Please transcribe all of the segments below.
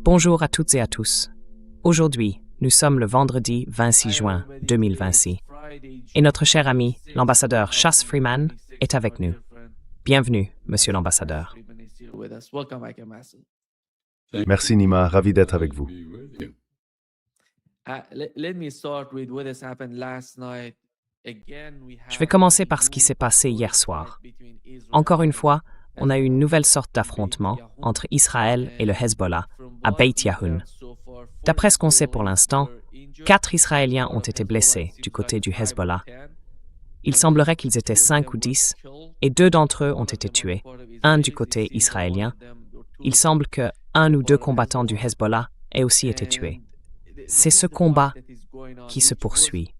Bonjour à toutes et à tous. Aujourd'hui, nous sommes le vendredi 26 juin 2026 et notre cher ami, l'ambassadeur Chas Freeman, est avec nous. Bienvenue, monsieur l'ambassadeur. Merci Nima, ravi d'être avec vous. Je vais commencer par ce qui s'est passé hier soir. Encore une fois, on a eu une nouvelle sorte d'affrontement entre Israël et le Hezbollah à Beit Yahoun. D'après ce qu'on sait pour l'instant, 4 Israéliens ont été blessés du côté du Hezbollah. Il semblerait qu'ils étaient 5 ou 10, et 2 d'entre eux ont été tués, un du côté israélien. Il semble que 1 ou 2 combattants du Hezbollah aient aussi été tués. C'est ce combat qui se poursuit.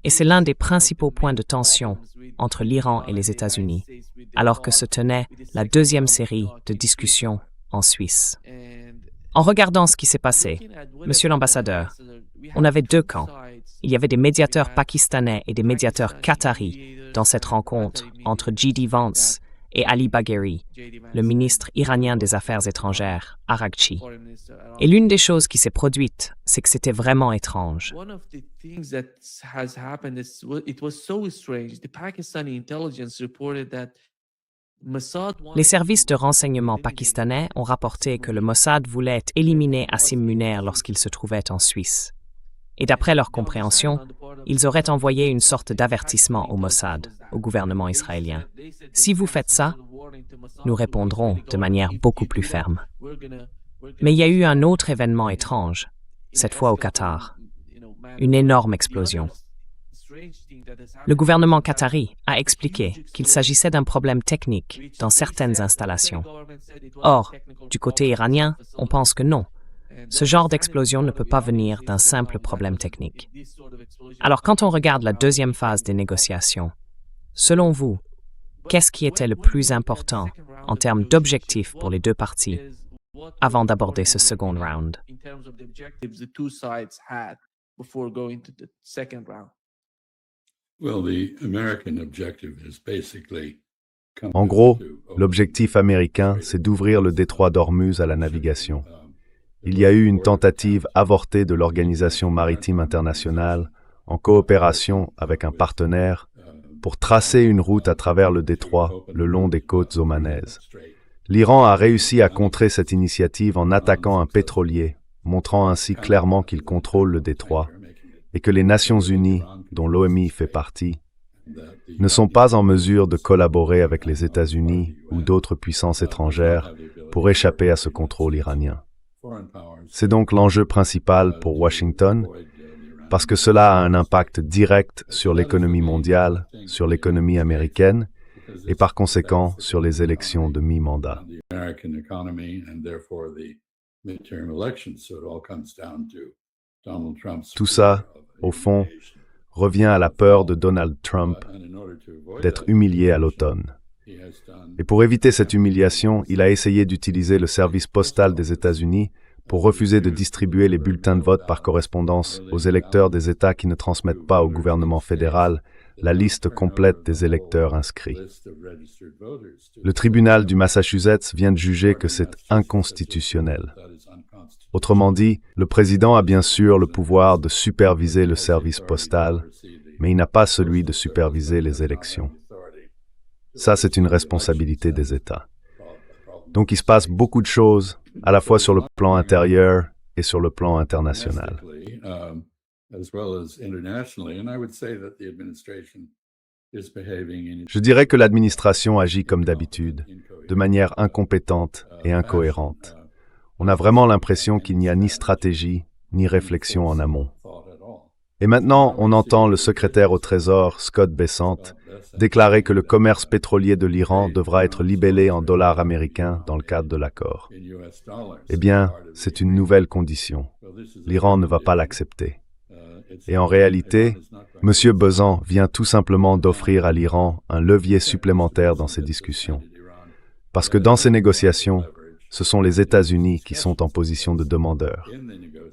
Et c'est l'un des principaux points de tension entre l'Iran et les États-Unis, alors que se tenait la deuxième série de discussions en Suisse. En regardant ce qui s'est passé, monsieur l'ambassadeur, on avait 2 camps. Il y avait des médiateurs pakistanais et des médiateurs qataris dans cette rencontre entre J.D. Vance et Ali Bagheri, le ministre iranien des Affaires étrangères, Araghchi. Et l'une des choses qui s'est produite, c'est que c'était vraiment étrange. Les services de renseignement pakistanais ont rapporté que le Mossad voulait éliminer Asim Munir lorsqu'il se trouvait en Suisse. Et d'après leur compréhension, ils auraient envoyé une sorte d'avertissement au Mossad, au gouvernement israélien. Si vous faites ça, nous répondrons de manière beaucoup plus ferme. Mais il y a eu un autre événement étrange, cette fois au Qatar. Une énorme explosion. Le gouvernement qatari a expliqué qu'il s'agissait d'un problème technique dans certaines installations. Or, du côté iranien, on pense que non. Ce genre d'explosion ne peut pas venir d'un simple problème technique. Alors quand on regarde la deuxième phase des négociations, selon vous, qu'est-ce qui était le plus important en termes d'objectifs pour les 2 parties avant d'aborder ce second round? En gros, l'objectif américain, c'est d'ouvrir le détroit d'Ormuz à la navigation. Il y a eu une tentative avortée de l'Organisation maritime internationale, en coopération avec un partenaire, pour tracer une route à travers le détroit le long des côtes omanaises. L'Iran a réussi à contrer cette initiative en attaquant un pétrolier, montrant ainsi clairement qu'il contrôle le détroit, et que les Nations Unies, dont l'OMI fait partie, ne sont pas en mesure de collaborer avec les États-Unis ou d'autres puissances étrangères pour échapper à ce contrôle iranien. C'est donc l'enjeu principal pour Washington, parce que cela a un impact direct sur l'économie mondiale, sur l'économie américaine, et par conséquent sur les élections de mi-mandat. Tout ça, au fond, revient à la peur de Donald Trump d'être humilié à l'automne. Et pour éviter cette humiliation, il a essayé d'utiliser le service postal des États-Unis pour refuser de distribuer les bulletins de vote par correspondance aux électeurs des États qui ne transmettent pas au gouvernement fédéral la liste complète des électeurs inscrits. Le tribunal du Massachusetts vient de juger que c'est inconstitutionnel. Autrement dit, le président a bien sûr le pouvoir de superviser le service postal, mais il n'a pas celui de superviser les élections. Ça, c'est une responsabilité des États. Donc il se passe beaucoup de choses, à la fois sur le plan intérieur et sur le plan international. Je dirais que l'administration agit comme d'habitude, de manière incompétente et incohérente. On a vraiment l'impression qu'il n'y a ni stratégie, ni réflexion en amont. Et maintenant, on entend le secrétaire au Trésor, Scott Bessent, déclarer que le commerce pétrolier de l'Iran devra être libellé en dollars américains dans le cadre de l'accord. Eh bien, c'est une nouvelle condition. L'Iran ne va pas l'accepter. Et en réalité, M. Bessent vient tout simplement d'offrir à l'Iran un levier supplémentaire dans ces discussions. Parce que dans ces négociations, ce sont les États-Unis qui sont en position de demandeur.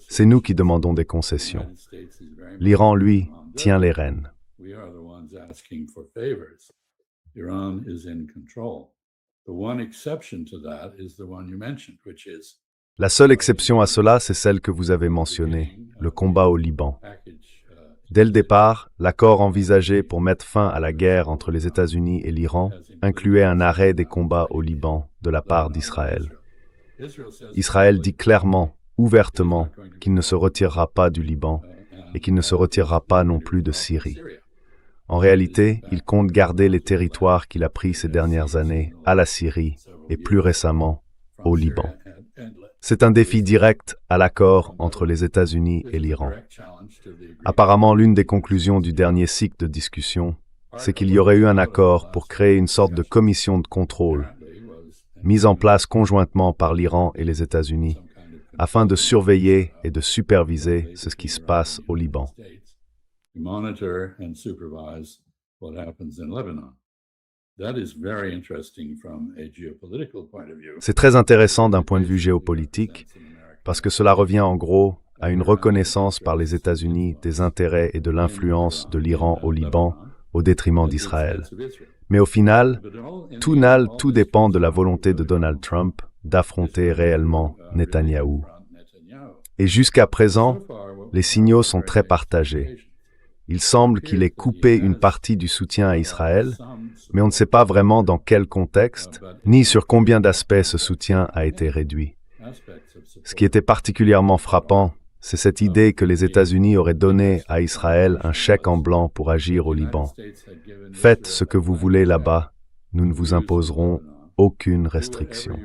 C'est nous qui demandons des concessions. L'Iran, lui, tient les rênes. Iran is in control. The one exception to that is the one you mentioned, which is La seule exception à cela, c'est celle que vous avez mentionnée, le combat au Liban. Dès le départ, l'accord envisagé pour mettre fin à la guerre entre les États-Unis et l'Iran incluait un arrêt des combats au Liban de la part d'Israël. Israël dit clairement, ouvertement, qu'il ne se retirera pas du Liban et qu'il ne se retirera pas non plus de Syrie. En réalité, il compte garder les territoires qu'il a pris ces dernières années à la Syrie et plus récemment au Liban. C'est un défi direct à l'accord entre les États-Unis et l'Iran. Apparemment, l'une des conclusions du dernier cycle de discussion, c'est qu'il y aurait eu un accord pour créer une sorte de commission de contrôle, mise en place conjointement par l'Iran et les États-Unis, afin de surveiller et de superviser ce qui se passe au Liban. C'est très intéressant d'un point de vue géopolitique, parce que cela revient en gros à une reconnaissance par les États-Unis des intérêts et de l'influence de l'Iran au Liban au détriment d'Israël. Mais au final, tout dépend de la volonté de Donald Trump d'affronter réellement Netanyahou. Et jusqu'à présent, les signaux sont très partagés. Il semble qu'il ait coupé une partie du soutien à Israël, mais on ne sait pas vraiment dans quel contexte, ni sur combien d'aspects ce soutien a été réduit. Ce qui était particulièrement frappant, c'est cette idée que les États-Unis auraient donné à Israël un chèque en blanc pour agir au Liban. Faites ce que vous voulez là-bas, nous ne vous imposerons aucune restriction.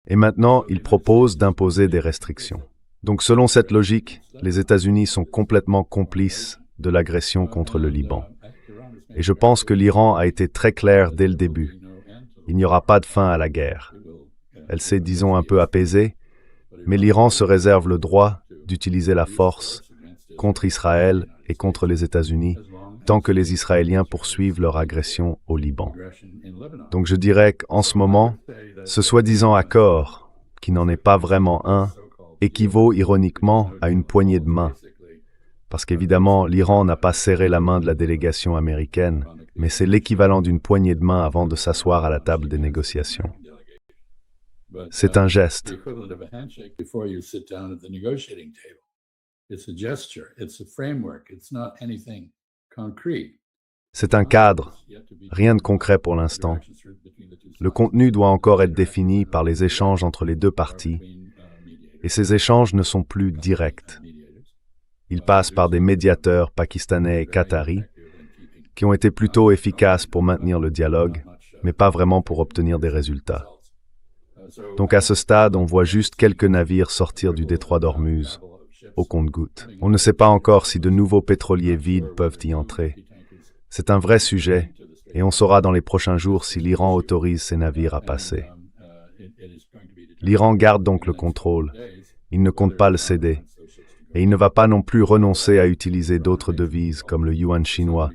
Et maintenant, il propose d'imposer des restrictions. Donc selon cette logique, les États-Unis sont complètement complices de l'agression contre le Liban. Et je pense que l'Iran a été très clair dès le début. Il n'y aura pas de fin à la guerre. Elle s'est, disons, un peu apaisée, mais l'Iran se réserve le droit d'utiliser la force contre Israël et contre les États-Unis tant que les Israéliens poursuivent leur agression au Liban. Donc je dirais qu'en ce moment, ce soi-disant accord, qui n'en est pas vraiment un, équivaut ironiquement à une poignée de main. Parce qu'évidemment, l'Iran n'a pas serré la main de la délégation américaine, mais c'est l'équivalent d'une poignée de main avant de s'asseoir à la table des négociations. C'est un geste. C'est un cadre, rien de concret pour l'instant. Le contenu doit encore être défini par les échanges entre les deux parties, et ces échanges ne sont plus directs. Ils passent par des médiateurs pakistanais et qataris, qui ont été plutôt efficaces pour maintenir le dialogue, mais pas vraiment pour obtenir des résultats. Donc à ce stade, on voit juste quelques navires sortir du détroit d'Ormuz, au compte-gouttes. On ne sait pas encore si de nouveaux pétroliers vides peuvent y entrer. C'est un vrai sujet, et on saura dans les prochains jours si l'Iran autorise ces navires à passer. L'Iran garde donc le contrôle. Il ne compte pas le céder. Et il ne va pas non plus renoncer à utiliser d'autres devises comme le yuan chinois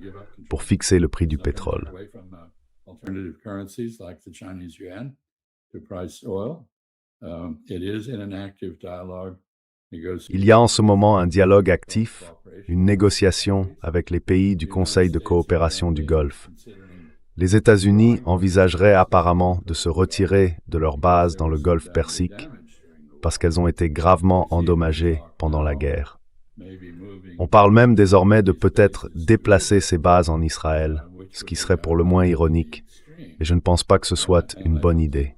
pour fixer le prix du pétrole. Il y a en ce moment un dialogue actif, une négociation avec les pays du Conseil de coopération du Golfe. Les États-Unis envisageraient apparemment de se retirer de leurs bases dans le Golfe Persique parce qu'elles ont été gravement endommagées pendant la guerre. On parle même désormais de peut-être déplacer ces bases en Israël, ce qui serait pour le moins ironique, et je ne pense pas que ce soit une bonne idée.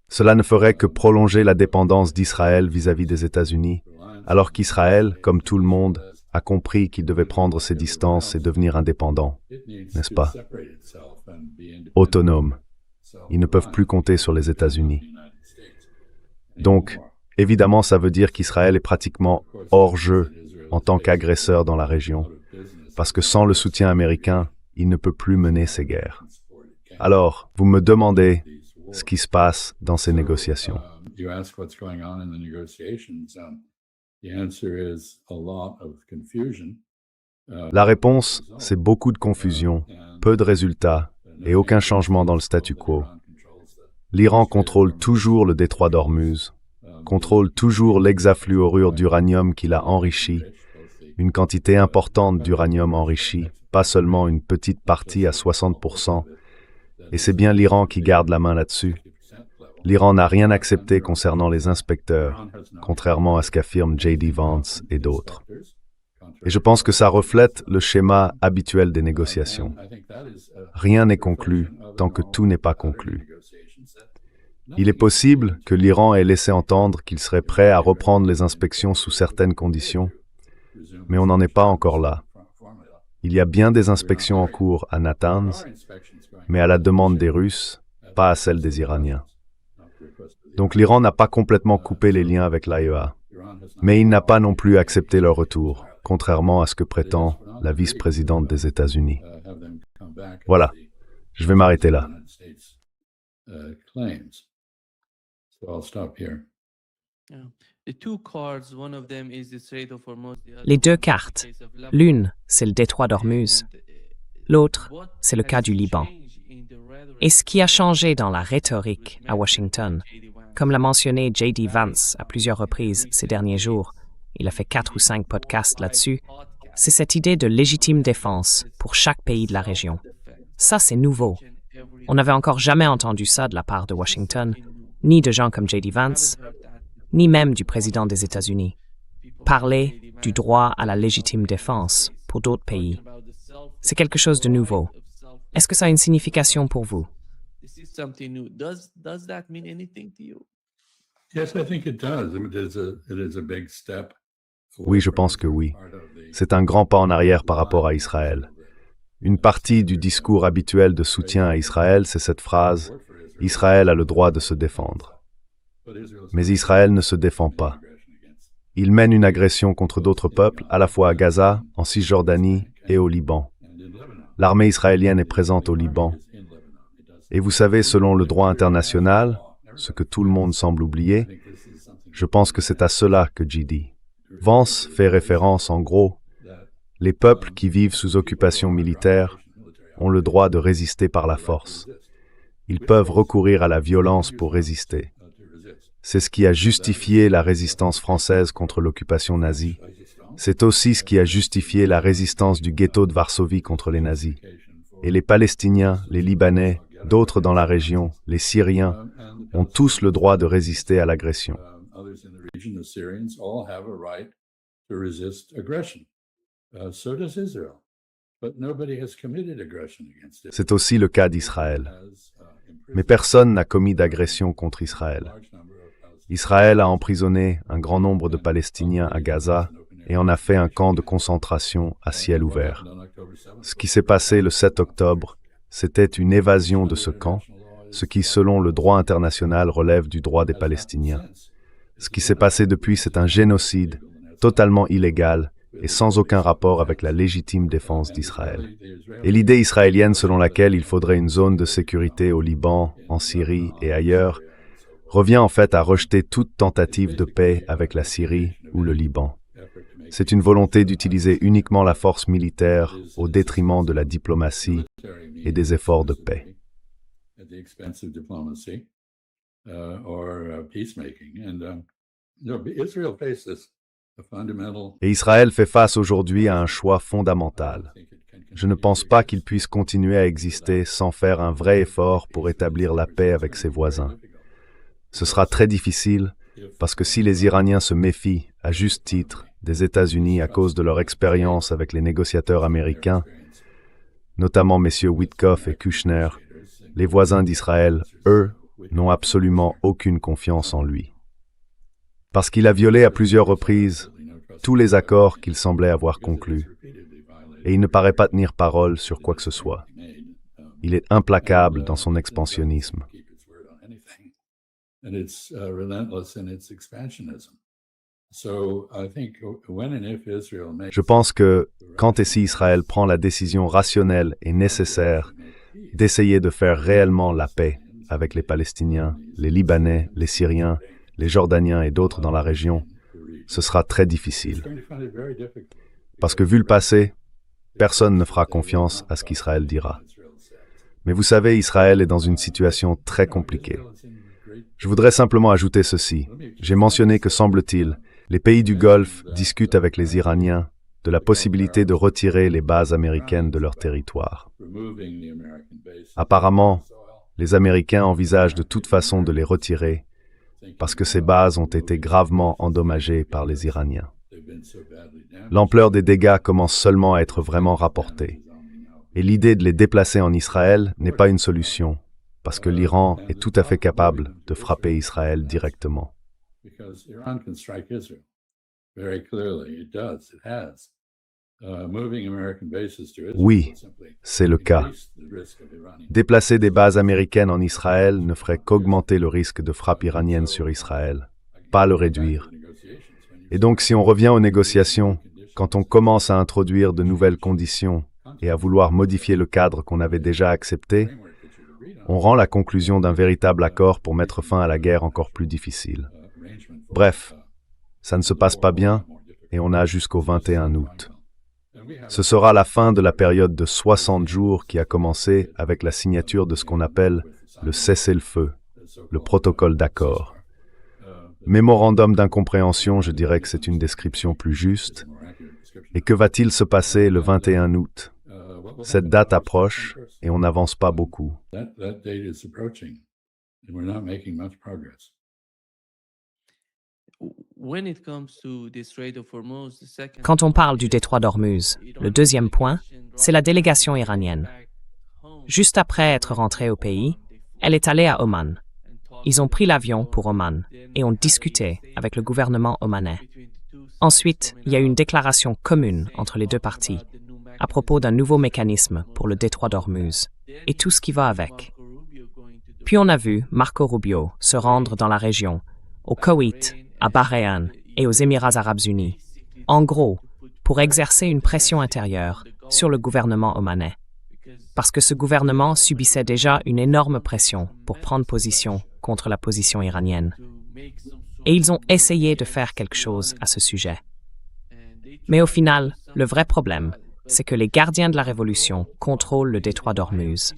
Cela ne ferait que prolonger la dépendance d'Israël vis-à-vis des États-Unis, alors qu'Israël, comme tout le monde, a compris qu'il devait prendre ses distances et devenir indépendant, n'est-ce pas? Autonome. Ils ne peuvent plus compter sur les États-Unis. Donc, évidemment, ça veut dire qu'Israël est pratiquement hors jeu en tant qu'agresseur dans la région, parce que sans le soutien américain, il ne peut plus mener ses guerres. Alors, vous me demandez ce qui se passe dans ces négociations. La réponse, c'est beaucoup de confusion, peu de résultats et aucun changement dans le statu quo. L'Iran contrôle toujours le détroit d'Ormuz, contrôle toujours l'hexafluorure d'uranium qu'il a enrichi, une quantité importante d'uranium enrichi, pas seulement une petite partie à 60%, et c'est bien l'Iran qui garde la main là-dessus. L'Iran n'a rien accepté concernant les inspecteurs, contrairement à ce qu'affirment J.D. Vance et d'autres. Et je pense que ça reflète le schéma habituel des négociations. Rien n'est conclu tant que tout n'est pas conclu. Il est possible que l'Iran ait laissé entendre qu'il serait prêt à reprendre les inspections sous certaines conditions, mais on n'en est pas encore là. Il y a bien des inspections en cours à Natanz, mais à la demande des Russes, pas à celle des Iraniens. Donc l'Iran n'a pas complètement coupé les liens avec l'AEA, mais il n'a pas non plus accepté leur retour, contrairement à ce que prétend la vice-présidente des États-Unis. Voilà, je vais m'arrêter là. Les deux cartes, l'une, c'est le détroit d'Ormuz, l'autre, c'est le cas du Liban. Et ce qui a changé dans la rhétorique à Washington, comme l'a mentionné J.D. Vance à plusieurs reprises ces derniers jours, il a fait 4 ou 5 podcasts là-dessus, c'est cette idée de légitime défense pour chaque pays de la région. Ça, c'est nouveau. On n'avait encore jamais entendu ça de la part de Washington, ni de gens comme J.D. Vance, ni même du président des États-Unis. Parler du droit à la légitime défense pour d'autres pays. C'est quelque chose de nouveau. Est-ce que ça a une signification pour vous? Oui, je pense que oui. C'est un grand pas en arrière par rapport à Israël. Une partie du discours habituel de soutien à Israël, c'est cette phrase « Israël a le droit de se défendre ». Mais Israël ne se défend pas. Il mène une agression contre d'autres peuples, à la fois à Gaza, en Cisjordanie et au Liban. L'armée israélienne est présente au Liban. Et vous savez, selon le droit international, ce que tout le monde semble oublier, je pense que c'est à cela que J.D. Vance fait référence en gros. Les peuples qui vivent sous occupation militaire ont le droit de résister par la force. Ils peuvent recourir à la violence pour résister. C'est ce qui a justifié la résistance française contre l'occupation nazie. C'est aussi ce qui a justifié la résistance du ghetto de Varsovie contre les nazis. Et les Palestiniens, les Libanais, d'autres dans la région, les Syriens, ont tous le droit de résister à l'agression. C'est aussi le cas d'Israël. Mais personne n'a commis d'agression contre Israël. Israël a emprisonné un grand nombre de Palestiniens à Gaza et en a fait un camp de concentration à ciel ouvert. Ce qui s'est passé le 7 octobre, c'était une évasion de ce camp, ce qui, selon le droit international, relève du droit des Palestiniens. Ce qui s'est passé depuis, c'est un génocide totalement illégal et sans aucun rapport avec la légitime défense d'Israël. Et l'idée israélienne selon laquelle il faudrait une zone de sécurité au Liban, en Syrie et ailleurs, revient en fait à rejeter toute tentative de paix avec la Syrie ou le Liban. C'est une volonté d'utiliser uniquement la force militaire au détriment de la diplomatie et des efforts de paix. Et Israël fait face aujourd'hui à un choix fondamental. Je ne pense pas qu'il puisse continuer à exister sans faire un vrai effort pour établir la paix avec ses voisins. Ce sera très difficile parce que si les Iraniens se méfient, à juste titre, des États-Unis à cause de leur expérience avec les négociateurs américains, notamment messieurs Witkoff et Kushner, les voisins d'Israël, eux, n'ont absolument aucune confiance en lui. Parce qu'il a violé à plusieurs reprises tous les accords qu'il semblait avoir conclus, et il ne paraît pas tenir parole sur quoi que ce soit. Il est implacable dans son expansionnisme. Je pense que, quand et si Israël prend la décision rationnelle et nécessaire d'essayer de faire réellement la paix avec les Palestiniens, les Libanais, les Syriens, les Jordaniens et d'autres dans la région, ce sera très difficile. Parce que vu le passé, personne ne fera confiance à ce qu'Israël dira. Mais vous savez, Israël est dans une situation très compliquée. Je voudrais simplement ajouter ceci. J'ai mentionné que, semble-t-il, les pays du Golfe discutent avec les Iraniens de la possibilité de retirer les bases américaines de leur territoire. Apparemment, les Américains envisagent de toute façon de les retirer parce que ces bases ont été gravement endommagées par les Iraniens. L'ampleur des dégâts commence seulement à être vraiment rapportée. Et l'idée de les déplacer en Israël n'est pas une solution, parce que l'Iran est tout à fait capable de frapper Israël directement. Oui, c'est le cas. Déplacer des bases américaines en Israël ne ferait qu'augmenter le risque de frappe iranienne sur Israël, pas le réduire. Et donc si on revient aux négociations, quand on commence à introduire de nouvelles conditions et à vouloir modifier le cadre qu'on avait déjà accepté, on rend la conclusion d'un véritable accord pour mettre fin à la guerre encore plus difficile. Bref, ça ne se passe pas bien et on a jusqu'au 21 août. Ce sera la fin de la période de 60 jours qui a commencé avec la signature de ce qu'on appelle le cessez-le-feu, le protocole d'accord. Mémorandum d'incompréhension, je dirais que c'est une description plus juste. Et que va-t-il se passer le 21 août? Cette date approche et on n'avance pas beaucoup. Quand on parle du détroit d'Ormuz, le deuxième point, c'est la délégation iranienne. Juste après être rentrée au pays, elle est allée à Oman. Ils ont pris l'avion pour Oman et ont discuté avec le gouvernement omanais. Ensuite, il y a eu une déclaration commune entre les deux parties à propos d'un nouveau mécanisme pour le détroit d'Ormuz et tout ce qui va avec. Puis on a vu Marco Rubio se rendre dans la région, au Koweït, à Bahreïn et aux Émirats arabes unis, en gros, pour exercer une pression intérieure sur le gouvernement omanais. Parce que ce gouvernement subissait déjà une énorme pression pour prendre position contre la position iranienne. Et ils ont essayé de faire quelque chose à ce sujet. Mais au final, le vrai problème, c'est que les gardiens de la révolution contrôlent le détroit d'Ormuz.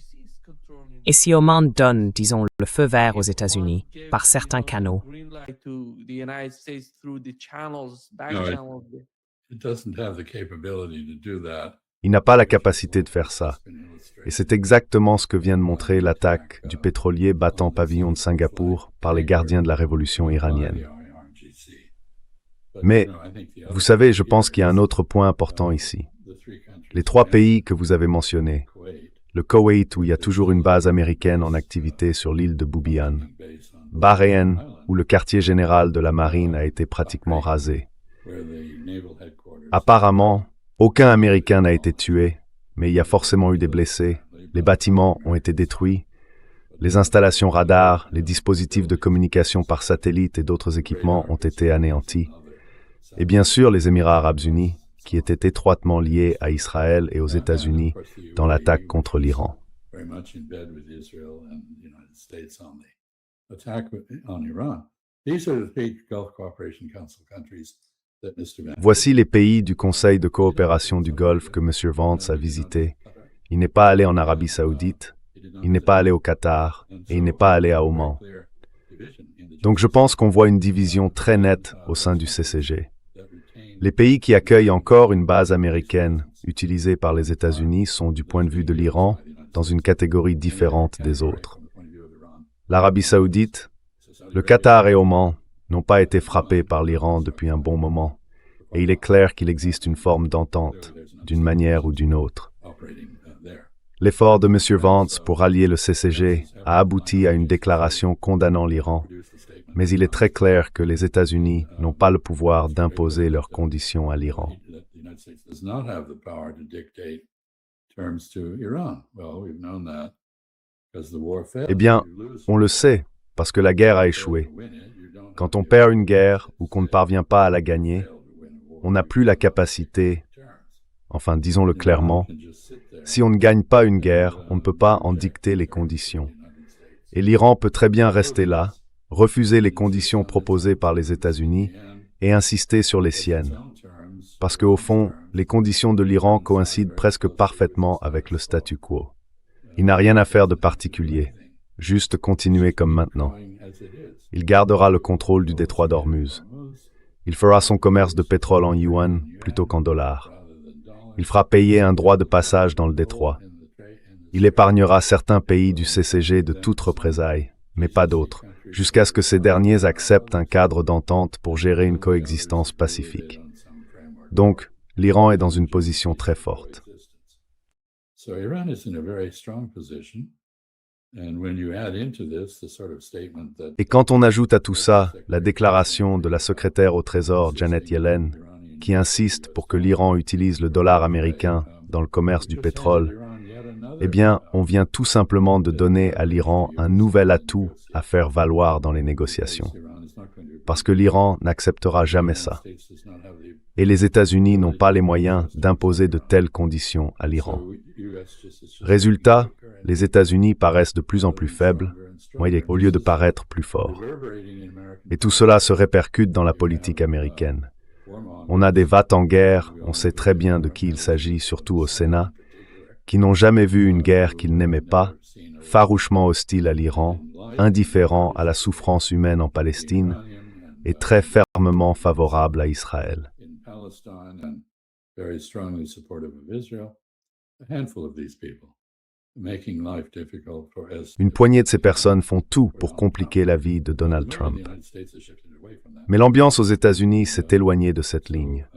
Et si Oman donne, disons, le feu vert aux États-Unis par certains canaux, Il n'a pas la capacité de faire ça. Et c'est exactement ce que vient de montrer l'attaque du pétrolier battant pavillon de Singapour par les gardiens de la révolution iranienne. Mais, vous savez, je pense qu'il y a un autre point important ici. Les trois pays que vous avez mentionnés, le Koweït où il y a toujours une base américaine en activité sur l'île de Boubiyan, Bahreïn où le quartier général de la marine a été pratiquement rasé. Apparemment, aucun Américain n'a été tué, mais il y a forcément eu des blessés, les bâtiments ont été détruits, les installations radars, les dispositifs de communication par satellite et d'autres équipements ont été anéantis. Et bien sûr les Émirats arabes unis, qui étaient étroitement liés à Israël et aux États-Unis dans l'attaque contre l'Iran. Voici les pays du Conseil de coopération du Golfe que M. Vance a visité. Il n'est pas allé en Arabie Saoudite, il n'est pas allé au Qatar et il n'est pas allé à Oman. Donc je pense qu'on voit une division très nette au sein du CCG. Les pays qui accueillent encore une base américaine utilisée par les États-Unis sont, du point de vue de l'Iran, dans une catégorie différente des autres. L'Arabie Saoudite, le Qatar et Oman n'ont pas été frappés par l'Iran depuis un bon moment, et il est clair qu'il existe une forme d'entente, d'une manière ou d'une autre. L'effort de M. Vance pour rallier le CCG a abouti à une déclaration condamnant l'Iran, mais il est très clair que les États-Unis n'ont pas le pouvoir d'imposer leurs conditions à l'Iran. Eh bien, on le sait, parce que la guerre a échoué. Quand on perd une guerre ou qu'on ne parvient pas à la gagner, on n'a plus la capacité, enfin disons-le clairement, si on ne gagne pas une guerre, on ne peut pas en dicter les conditions. Et l'Iran peut très bien rester là, refuser les conditions proposées par les États-Unis et insister sur les siennes. Parce qu'au fond, les conditions de l'Iran coïncident presque parfaitement avec le statu quo. Il n'a rien à faire de particulier, juste continuer comme maintenant. Il gardera le contrôle du détroit d'Ormuz. Il fera son commerce de pétrole en yuan plutôt qu'en dollars. Il fera payer un droit de passage dans le détroit. Il épargnera certains pays du CCG de toute représailles, mais pas d'autres, jusqu'à ce que ces derniers acceptent un cadre d'entente pour gérer une coexistence pacifique. Donc, l'Iran est dans une position très forte. Et quand on ajoute à tout ça la déclaration de la secrétaire au Trésor Janet Yellen, qui insiste pour que l'Iran utilise le dollar américain dans le commerce du pétrole, eh bien, on vient tout simplement de donner à l'Iran un nouvel atout à faire valoir dans les négociations. Parce que l'Iran n'acceptera jamais ça. Et les États-Unis n'ont pas les moyens d'imposer de telles conditions à l'Iran. Résultat, les États-Unis paraissent de plus en plus faibles, au lieu de paraître plus forts. Et tout cela se répercute dans la politique américaine. On a des va-t-en-guerre, on sait très bien de qui il s'agit, surtout au Sénat, qui n'ont jamais vu une guerre qu'ils n'aimaient pas, farouchement hostiles à l'Iran, indifférents à la souffrance humaine en Palestine et très fermement favorables à Israël. Une poignée de ces personnes font tout pour compliquer la vie de Donald Trump. Mais l'ambiance aux États-Unis s'est éloignée de cette ligne.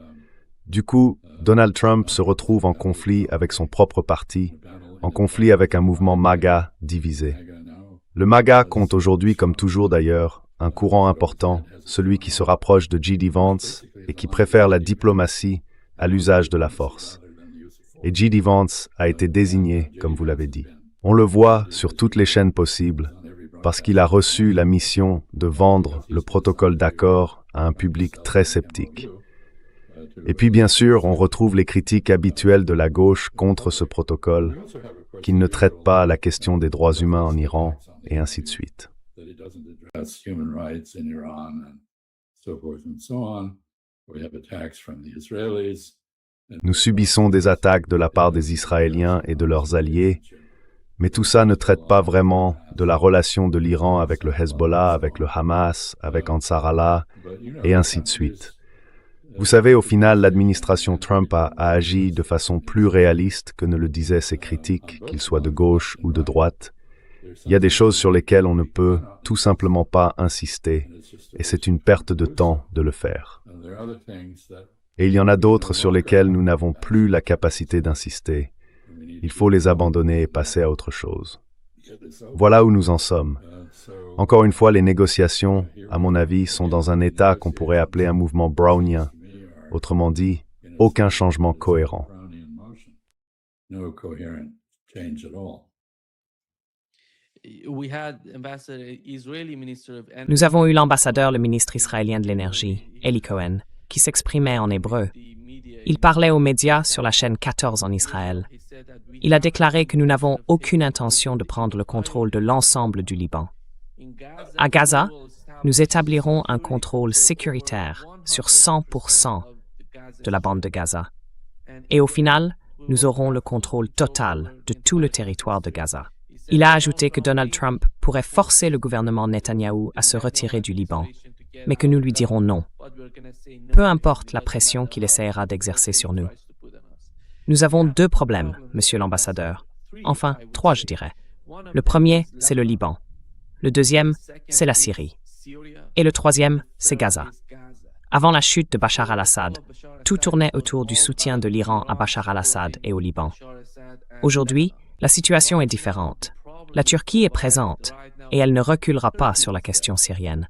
Du coup, Donald Trump se retrouve en conflit avec son propre parti, en conflit avec un mouvement MAGA divisé. Le MAGA compte aujourd'hui, comme toujours d'ailleurs, un courant important, celui qui se rapproche de J.D. Vance et qui préfère la diplomatie à l'usage de la force. Et J.D. Vance a été désigné, comme vous l'avez dit. On le voit sur toutes les chaînes possibles, parce qu'il a reçu la mission de vendre le protocole d'accord à un public très sceptique. Et puis bien sûr, on retrouve les critiques habituelles de la gauche contre ce protocole, qu'il ne traite pas la question des droits humains en Iran, et ainsi de suite. Nous subissons des attaques de la part des Israéliens et de leurs alliés, mais tout ça ne traite pas vraiment de la relation de l'Iran avec le Hezbollah, avec le Hamas, avec Ansar Allah, et ainsi de suite. Vous savez, au final, l'administration Trump a agi de façon plus réaliste que ne le disaient ses critiques, qu'ils soient de gauche ou de droite. Il y a des choses sur lesquelles on ne peut tout simplement pas insister, et c'est une perte de temps de le faire. Et il y en a d'autres sur lesquelles nous n'avons plus la capacité d'insister. Il faut les abandonner et passer à autre chose. Voilà où nous en sommes. Encore une fois, les négociations, à mon avis, sont dans un état qu'on pourrait appeler un mouvement brownien. Autrement dit, aucun changement cohérent. Nous avons eu l'ambassadeur, le ministre israélien de l'Énergie, Eli Cohen, qui s'exprimait en hébreu. Il parlait aux médias sur la chaîne 14 en Israël. Il a déclaré que nous n'avons aucune intention de prendre le contrôle de l'ensemble du Liban. À Gaza, nous établirons un contrôle sécuritaire sur 100% de la bande de Gaza. Et au final, nous aurons le contrôle total de tout le territoire de Gaza. Il a ajouté que Donald Trump pourrait forcer le gouvernement Netanyahou à se retirer du Liban, mais que nous lui dirons non. Peu importe la pression qu'il essaiera d'exercer sur nous. Nous avons deux problèmes, monsieur l'ambassadeur. Enfin, trois, je dirais. Le premier, c'est le Liban. Le deuxième, c'est la Syrie. Et le troisième, c'est Gaza. Avant la chute de Bachar al-Assad, tout tournait autour du soutien de l'Iran à Bachar al-Assad et au Liban. Aujourd'hui, la situation est différente. La Turquie est présente et elle ne reculera pas sur la question syrienne.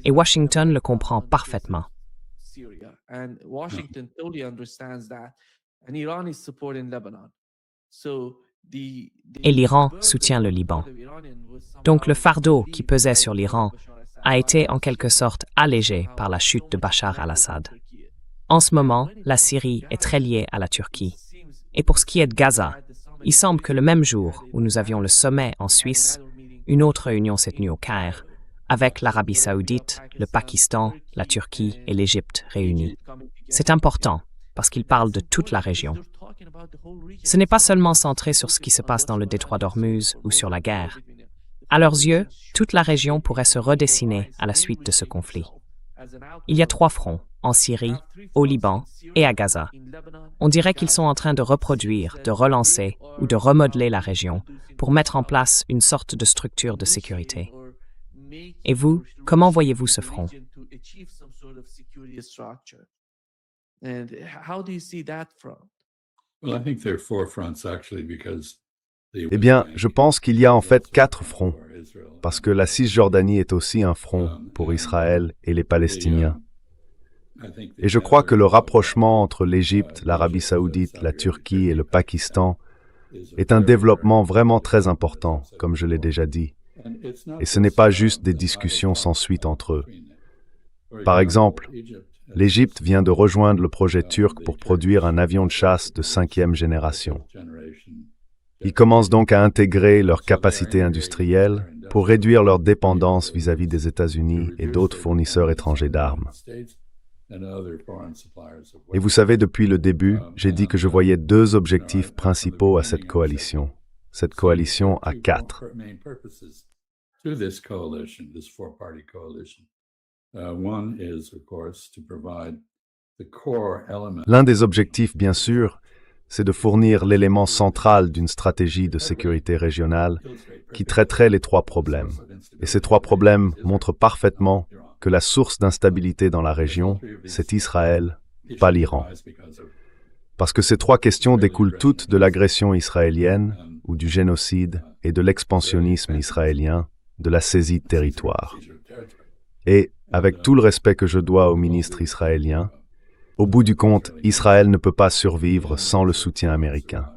Et Washington le comprend parfaitement. Et l'Iran soutient le Liban. Donc le fardeau qui pesait sur l'Iran a été en quelque sorte allégé par la chute de Bachar al-Assad. En ce moment, la Syrie est très liée à la Turquie. Et pour ce qui est de Gaza, il semble que le même jour où nous avions le sommet en Suisse, une autre réunion s'est tenue au Caire, avec l'Arabie saoudite, le Pakistan, la Turquie et l'Égypte réunis. C'est important parce qu'il parle de toute la région. Ce n'est pas seulement centré sur ce qui se passe dans le détroit d'Ormuz ou sur la guerre. À leurs yeux, toute la région pourrait se redessiner à la suite de ce conflit. Il y a 3 fronts, en Syrie, au Liban et à Gaza. On dirait qu'ils sont en train de reproduire, de relancer ou de remodeler la région pour mettre en place une sorte de structure de sécurité. Et vous, comment voyez-vous ce front? Well, I think there are four fronts actually because Eh bien, je pense qu'il y a en fait 4 fronts, parce que la Cisjordanie est aussi un front pour Israël et les Palestiniens. Et je crois que le rapprochement entre l'Égypte, l'Arabie saoudite, la Turquie et le Pakistan est un développement vraiment très important, comme je l'ai déjà dit. Et ce n'est pas juste des discussions sans suite entre eux. Par exemple, l'Égypte vient de rejoindre le projet turc pour produire un avion de chasse de 5e génération. Ils commencent donc à intégrer leurs capacités industrielles pour réduire leur dépendance vis-à-vis des États-Unis et d'autres fournisseurs étrangers d'armes. Et vous savez, depuis le début, j'ai dit que je voyais 2 objectifs principaux à cette coalition. Cette coalition a 4. L'un des objectifs, bien sûr, c'est de fournir l'élément central d'une stratégie de sécurité régionale qui traiterait les 3 problèmes. Et ces 3 problèmes montrent parfaitement que la source d'instabilité dans la région, c'est Israël, pas l'Iran. Parce que ces 3 questions découlent toutes de l'agression israélienne, ou du génocide, et de l'expansionnisme israélien, de la saisie de territoire. Et, avec tout le respect que je dois au ministre israélien, au bout du compte, Israël ne peut pas survivre sans le soutien américain.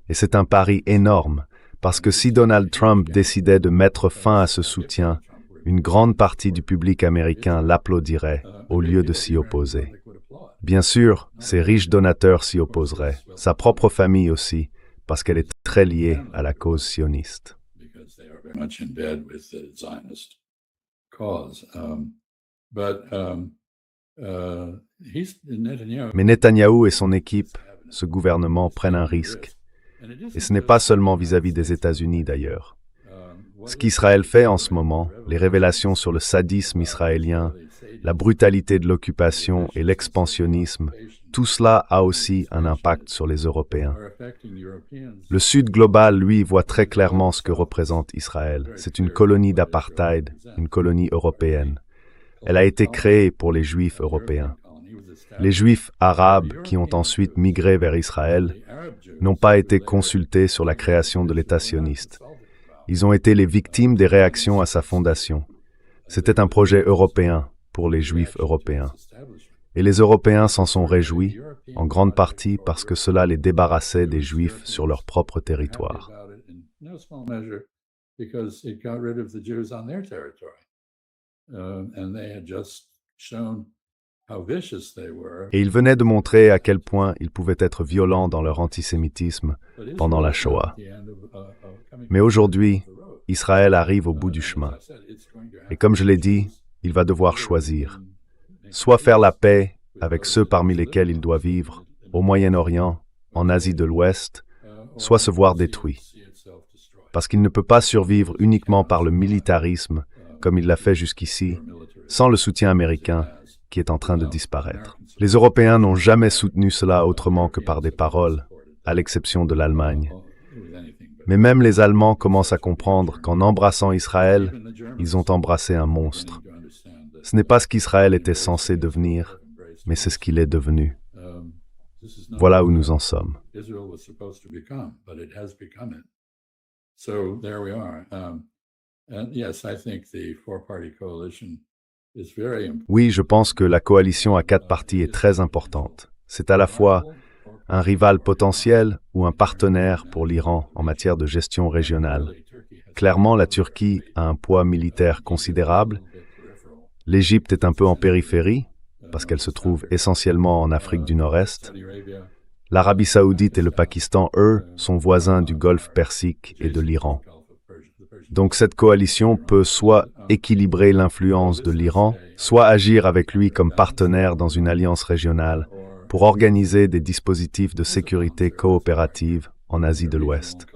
Et c'est un pari énorme, parce que si Donald Trump décidait de mettre fin à ce soutien, une grande partie du public américain l'applaudirait au lieu de s'y opposer. Bien sûr, ses riches donateurs s'y opposeraient, sa propre famille aussi, parce qu'elle est très liée à la cause sioniste. Mais Netanyahou et son équipe, ce gouvernement, prennent un risque. Et ce n'est pas seulement vis-à-vis des États-Unis d'ailleurs. Ce qu'Israël fait en ce moment, les révélations sur le sadisme israélien, la brutalité de l'occupation et l'expansionnisme, tout cela a aussi un impact sur les Européens. Le Sud global, lui, voit très clairement ce que représente Israël. C'est une colonie d'apartheid, une colonie européenne. Elle a été créée pour les Juifs européens. Les Juifs arabes qui ont ensuite migré vers Israël n'ont pas été consultés sur la création de l'État sioniste. Ils ont été les victimes des réactions à sa fondation. C'était un projet européen pour les Juifs européens. Et les Européens s'en sont réjouis, en grande partie parce que cela les débarrassait des Juifs sur leur propre territoire. Et ils venaient de montrer à quel point ils pouvaient être violents dans leur antisémitisme pendant la Shoah. Mais aujourd'hui, Israël arrive au bout du chemin. Et comme je l'ai dit, il va devoir choisir. Soit faire la paix avec ceux parmi lesquels il doit vivre, au Moyen-Orient, en Asie de l'Ouest, soit se voir détruit. Parce qu'il ne peut pas survivre uniquement par le militarisme, comme il l'a fait jusqu'ici, sans le soutien américain, qui est en train de disparaître. Les Européens n'ont jamais soutenu cela autrement que par des paroles, à l'exception de l'Allemagne. Mais même les Allemands commencent à comprendre qu'en embrassant Israël, ils ont embrassé un monstre. Ce n'est pas ce qu'Israël était censé devenir, mais c'est ce qu'il est devenu. Voilà où nous en sommes. Oui, je pense que la coalition à 4 partis est très importante. C'est à la fois un rival potentiel ou un partenaire pour l'Iran en matière de gestion régionale. Clairement, la Turquie a un poids militaire considérable. L'Égypte est un peu en périphérie, parce qu'elle se trouve essentiellement en Afrique du Nord-Est. L'Arabie saoudite et le Pakistan, eux, sont voisins du Golfe Persique et de l'Iran. Donc cette coalition peut soit équilibrer l'influence de l'Iran, soit agir avec lui comme partenaire dans une alliance régionale pour organiser des dispositifs de sécurité coopérative en Asie de l'Ouest.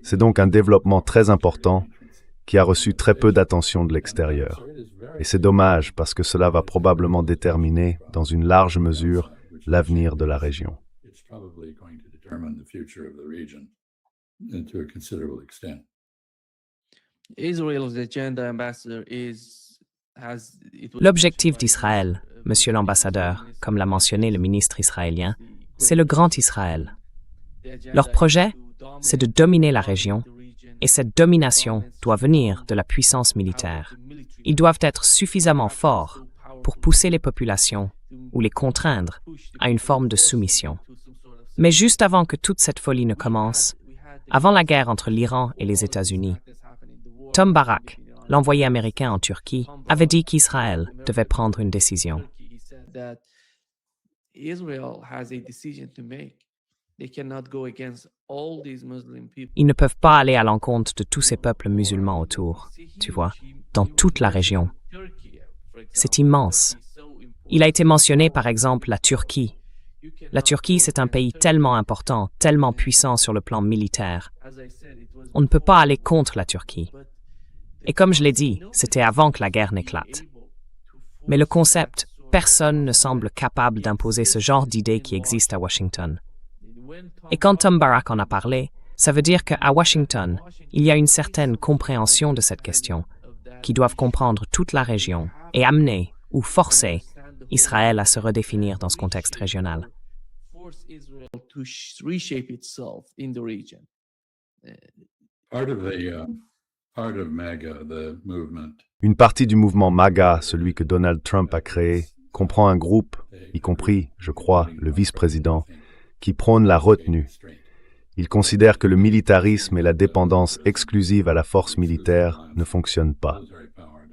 C'est donc un développement très important qui a reçu très peu d'attention de l'extérieur. Et c'est dommage parce que cela va probablement déterminer, dans une large mesure, l'avenir de la région. It's probably going to determine the future of the region to a considerable extent. Israel's agenda, Ambassador, has it was L'objectif mentioned by d'Israël, the Monsieur l'ambassadeur, comme l'a mentionné le ministre israélien, c'est le Grand Israël. Leur projet, c'est de dominer la région, et cette domination doit venir de la puissance militaire. Ils doivent être suffisamment forts pour pousser les populations ou les contraindre à une forme de soumission. Mais juste avant que toute cette folie ne commence, avant la guerre entre l'Iran et les États-Unis, Tom Barak, l'envoyé américain en Turquie, avait dit qu'Israël devait prendre une décision. that Israel has a decision to make. They cannot go against all these Muslim people. Ils ne peuvent pas aller à l'encontre de tous ces peuples musulmans autour, tu vois, dans toute la région. C'est immense. Il a été mentionné par exemple la Turquie. La Turquie, c'est un pays tellement important, tellement puissant sur le plan militaire. On ne peut pas aller contre la Turquie. Et comme je l'ai dit, c'était avant que la guerre n'éclate. Mais le concept, personne ne semble capable d'imposer ce genre d'idée qui existe à Washington. Et quand Tom Barak en a parlé, ça veut dire qu'à Washington, il y a une certaine compréhension de cette question, qui doivent comprendre toute la région et amener ou forcer Israël à se redéfinir dans ce contexte régional. Force Israel to reshape itself in the region. Part of MAGA, the movement, Une partie du mouvement MAGA, celui que Donald Trump a créé, comprend un groupe, y compris, je crois, le vice-président, qui prône la retenue. Il considère que le militarisme et la dépendance exclusive à la force militaire ne fonctionnent pas.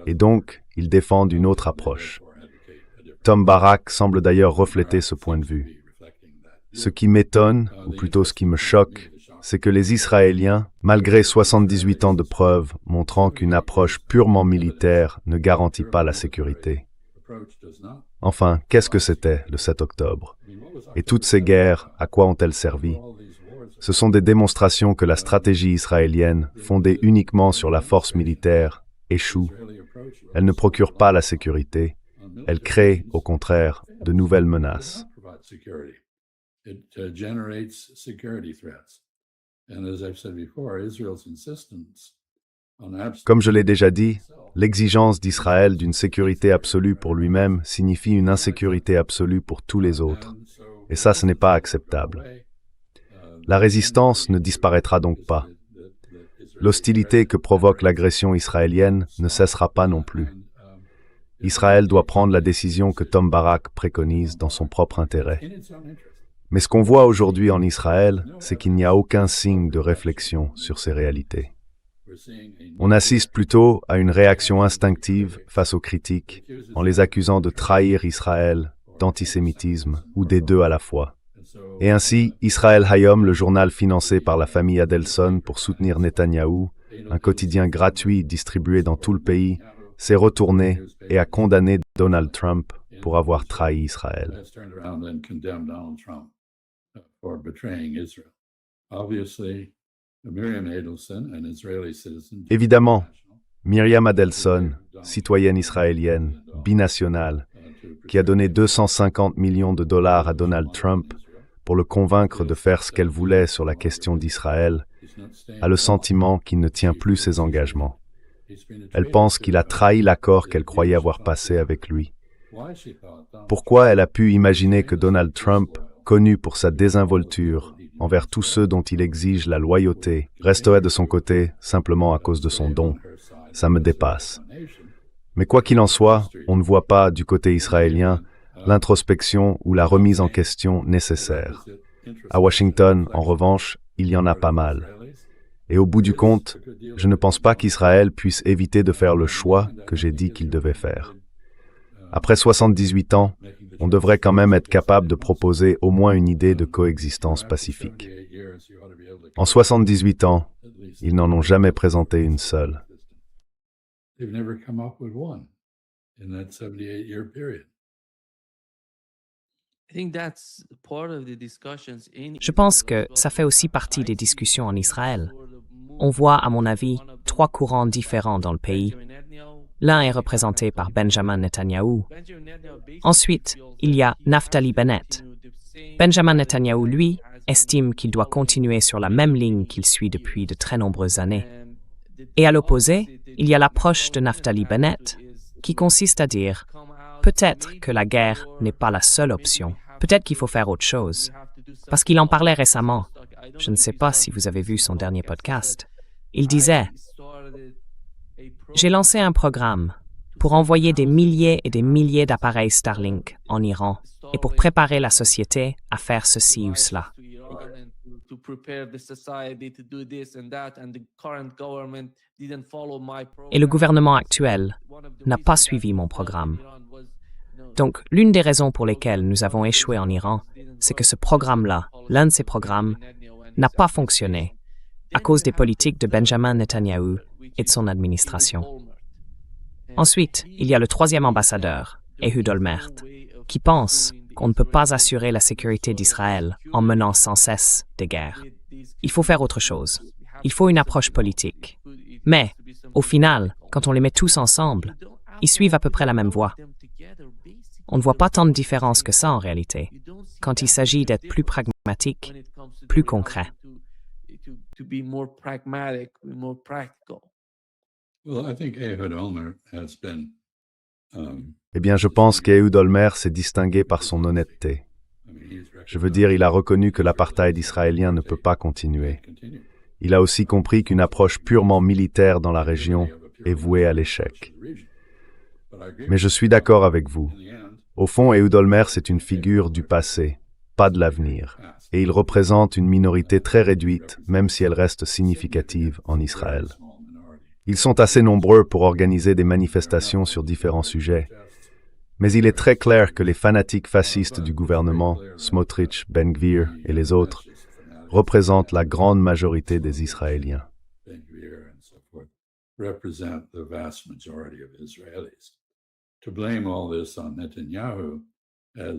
Et donc, ils défendent une autre approche. Tom Barak semble d'ailleurs refléter ce point de vue. Ce qui m'étonne, ou plutôt ce qui me choque, c'est que les Israéliens, malgré 78 ans de preuves montrant qu'une approche purement militaire ne garantit pas la sécurité. Enfin, qu'est-ce que c'était le 7 octobre? Et toutes ces guerres, à quoi ont-elles servi? Ce sont des démonstrations que la stratégie israélienne, fondée uniquement sur la force militaire, échoue. Elle ne procure pas la sécurité. Elle crée, au contraire, de nouvelles menaces. It generates security threats. And as I've said before, Israel's insistence on absolute Comme je l'ai déjà dit, l'exigence d'Israël d'une sécurité absolue pour lui-même signifie une insécurité absolue pour tous les autres. Et ça, ce n'est pas acceptable. La résistance ne disparaîtra donc pas. L'hostilité que provoque l'agression israélienne ne cessera pas non plus. Israël doit prendre la décision que Tom Barak préconise dans son propre intérêt. Mais ce qu'on voit aujourd'hui en Israël, c'est qu'il n'y a aucun signe de réflexion sur ces réalités. On assiste plutôt à une réaction instinctive face aux critiques, en les accusant de trahir Israël, d'antisémitisme ou des deux à la fois. Et ainsi, Israël Hayom, le journal financé par la famille Adelson pour soutenir Netanyahou, un quotidien gratuit distribué dans tout le pays, s'est retourné et a condamné Donald Trump pour avoir trahi Israël. has turned around and condemned Donald Trump for betraying Israel. Obviously, Miriam Adelson, an Israeli citizen, Évidemment, Myriam Adelson, citoyenne israélienne, binationale, qui a donné 250 millions de dollars à Donald Trump pour le convaincre de faire ce qu'elle voulait sur la question d'Israël, a le sentiment qu'il ne tient plus ses engagements. Elle pense qu'il a trahi l'accord qu'elle croyait avoir passé avec lui. Pourquoi elle a pu imaginer que Donald Trump, connu pour sa désinvolture envers tous ceux dont il exige la loyauté, resterait de son côté simplement à cause de son don? Ça me dépasse. Mais quoi qu'il en soit, on ne voit pas, du côté israélien, l'introspection ou la remise en question nécessaire. À Washington, en revanche, il y en a pas mal. Et au bout du compte, je ne pense pas qu'Israël puisse éviter de faire le choix que j'ai dit qu'il devait faire. Après 78 ans, on devrait quand même être capable de proposer au moins une idée de coexistence pacifique. En 78 ans, ils n'en ont jamais présenté une seule. they've never come up with one in that 78-year period. I think that's part of the discussions in Je pense que ça fait aussi partie des discussions en Israël. On voit, à mon avis, trois courants différents dans le pays. L'un est représenté par Benjamin Netanyahou. Ensuite, il y a Naftali Bennett. Benjamin Netanyahou, lui, estime qu'il doit continuer sur la même ligne qu'il suit depuis de très nombreuses années. Et à l'opposé, il y a l'approche de Naftali Bennett, qui consiste à dire « Peut-être que la guerre n'est pas la seule option. Peut-être qu'il faut faire autre chose. » Parce qu'il en parlait récemment. Je ne sais pas si vous avez vu son dernier podcast. Il disait « J'ai lancé un programme pour envoyer des milliers et des milliers d'appareils Starlink en Iran et pour préparer la société à faire ceci ou cela. » Et le gouvernement actuel n'a pas suivi mon programme. Donc, l'une des raisons pour lesquelles nous avons échoué en Iran, c'est que ce programme-là, l'un de ces programmes, n'a pas fonctionné à cause des politiques de Benjamin Netanyahou et de son administration. Ensuite, il y a le troisième ambassadeur, Ehud Olmert, qui pense qu'on ne peut pas assurer la sécurité d'Israël en menant sans cesse des guerres. Il faut faire autre chose. Il faut une approche politique. Mais, au final, quand on les met tous ensemble, ils suivent à peu près la même voie. On ne voit pas tant de différence que ça en réalité, quand il s'agit d'être plus pragmatique, plus concret. Eh bien, je pense qu'Ehud Olmert s'est distingué par son honnêteté. Je veux dire, il a reconnu que l'apartheid israélien ne peut pas continuer. Il a aussi compris qu'une approche purement militaire dans la région est vouée à l'échec. Mais je suis d'accord avec vous. Au fond, Ehud Olmert, c'est une figure du passé, pas de l'avenir. Et il représente une minorité très réduite, même si elle reste significative en Israël. Ils sont assez nombreux pour organiser des manifestations sur différents sujets. Mais il est très clair que les fanatiques fascistes du gouvernement, Smotrich, Ben Gvir et les autres, représentent la grande majorité des Israéliens.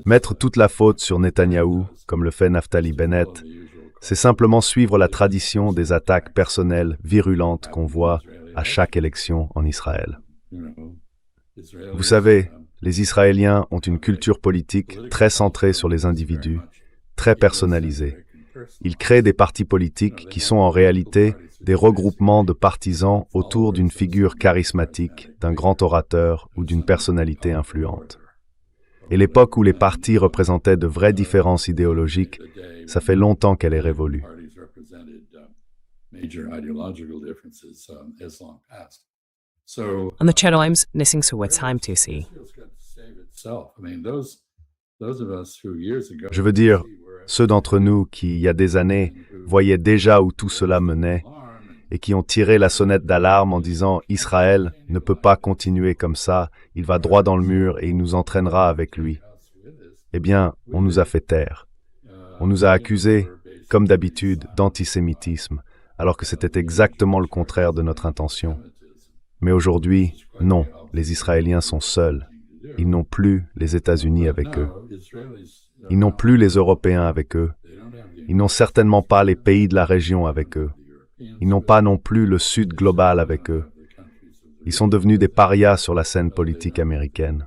Mettre toute la faute sur Netanyahou, comme le fait Naftali Bennett, c'est simplement suivre la tradition des attaques personnelles virulentes qu'on voit à chaque élection en Israël. Vous savez, les Israéliens ont une culture politique très centrée sur les individus, très personnalisée. Ils créent des partis politiques qui sont en réalité des regroupements de partisans autour d'une figure charismatique, d'un grand orateur ou d'une personnalité influente. Et l'époque où les partis représentaient de vraies différences idéologiques, ça fait longtemps qu'elle est révolue. On the Cheroims, Nissing Time to see. Je veux dire, ceux d'entre nous qui, il y a des années, voyaient déjà où tout cela menait et qui ont tiré la sonnette d'alarme en disant « Israël ne peut pas continuer comme ça, il va droit dans le mur et il nous entraînera avec lui ». Eh bien, on nous a fait taire. On nous a accusés, comme d'habitude, d'antisémitisme, alors que c'était exactement le contraire de notre intention. Mais aujourd'hui, non, les Israéliens sont seuls. Ils n'ont plus les États-Unis avec eux. Ils n'ont plus les Européens avec eux. Ils n'ont certainement pas les pays de la région avec eux. Ils n'ont pas non plus le Sud global avec eux. Ils sont devenus des parias sur la scène politique américaine.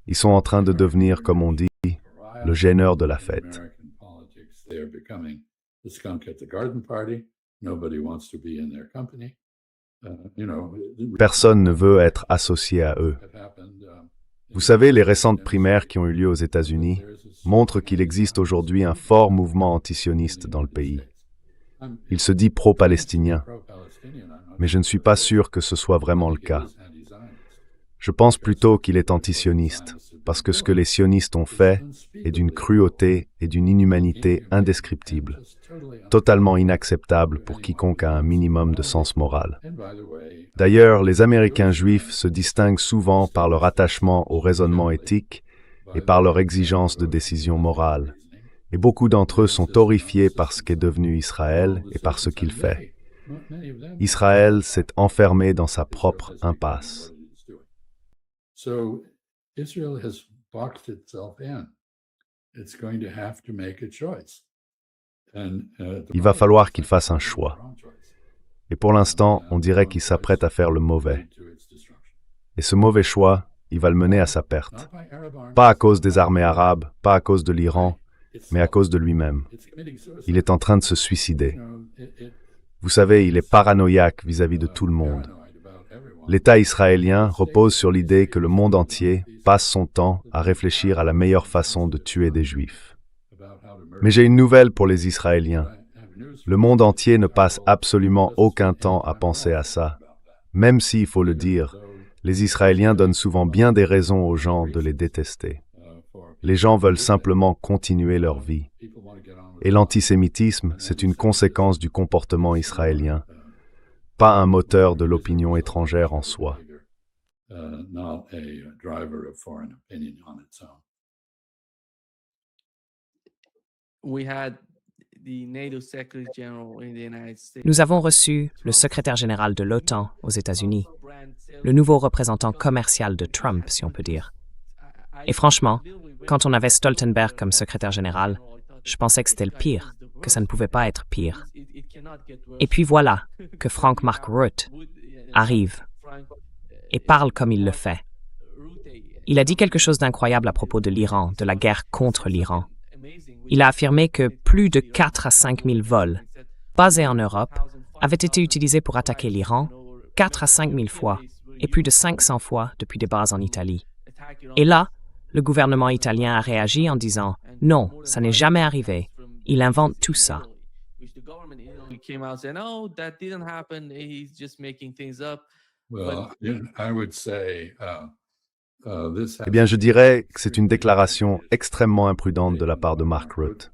Ils sont en train de devenir, comme on dit, le gêneur de la fête. Personne ne veut être associé à eux. Vous savez, les récentes primaires qui ont eu lieu aux États-Unis montrent qu'il existe aujourd'hui un fort mouvement antisioniste dans le pays. Il se dit pro-palestinien, mais je ne suis pas sûr que ce soit vraiment le cas. Je pense plutôt qu'il est antisioniste, parce que ce que les sionistes ont fait est d'une cruauté et d'une inhumanité indescriptibles, totalement inacceptable pour quiconque a un minimum de sens moral. D'ailleurs, les Américains juifs se distinguent souvent par leur attachement au raisonnement éthique et par leur exigence de décision morale. Et beaucoup d'entre eux sont horrifiés par ce qu'est devenu Israël et par ce qu'il fait. Israël s'est enfermé dans sa propre impasse. Il va falloir qu'il fasse un choix. Et pour l'instant, on dirait qu'il s'apprête à faire le mauvais. Et ce mauvais choix, il va le mener à sa perte. Pas à cause des armées arabes, pas à cause de l'Iran, mais à cause de lui-même. Il est en train de se suicider. Vous savez, il est paranoïaque vis-à-vis de tout le monde. L'État israélien repose sur l'idée que le monde entier passe son temps à réfléchir à la meilleure façon de tuer des Juifs. Mais j'ai une nouvelle pour les Israéliens. Le monde entier ne passe absolument aucun temps à penser à ça. Même s'il faut le dire, les Israéliens donnent souvent bien des raisons aux gens de les détester. Les gens veulent simplement continuer leur vie. Et l'antisémitisme, c'est une conséquence du comportement israélien, pas un moteur de l'opinion étrangère en soi. Nous avons reçu le secrétaire général de l'OTAN aux États-Unis, le nouveau représentant commercial de Trump, si on peut dire. Et franchement, quand on avait Stoltenberg comme secrétaire général, je pensais que c'était le pire, que ça ne pouvait pas être pire. Et puis voilà que Frank Mark Rutte arrive et parle comme il le fait. Il a dit quelque chose d'incroyable à propos de l'Iran, de la guerre contre l'Iran. Il a affirmé que plus de 4 à 5 000 vols basés en Europe avaient été utilisés pour attaquer l'Iran 4 à 5 000 fois et plus de 500 fois depuis des bases en Italie. Et là, le gouvernement italien a réagi en disant « Non, ça n'est jamais arrivé. Il invente tout ça. » Eh bien, je dirais que c'est une déclaration extrêmement imprudente de la part de Mark Rutte.